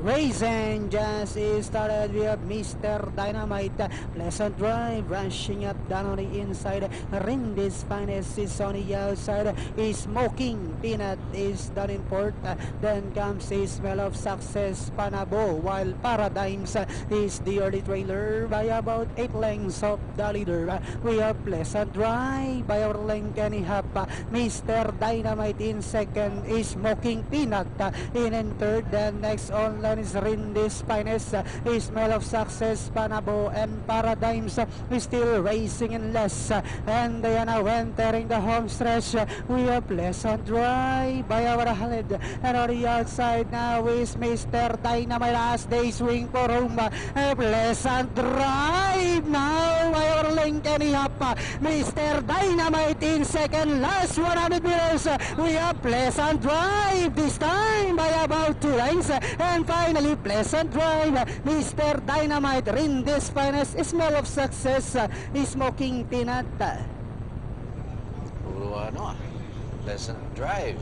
Racing just started. We have Mr. Dynamite. Pleasant Drive rushing up down on the inside. Rindis Finest is on the outside. Smoking Peanut is done in port. Then comes a Smell of Success Panabo, while Paradigms is the early trailer by about 8 lengths of the leader. We have Pleasant Drive by our length and a half. Mr. Dynamite in second. Smoking Peanut in third. Then next online is Rindis Finest. Smell of Success Panabo and Paradigms is still racing in less. And Diana entering the home stretch. We have Pleasant Drive by our head. And on the outside now is Mr. Dynamite as they swing for home. Pleasant Drive now by our link and half. Mr. Dynamite in second. Last 100 meters. We have Pleasant Drive this time by about 2 lengths. And finally Pleasant Drive. Mr. Dynamite, Rindis Finest, Smell of Success, Smoking Peanut. Puro Pleasant Drive.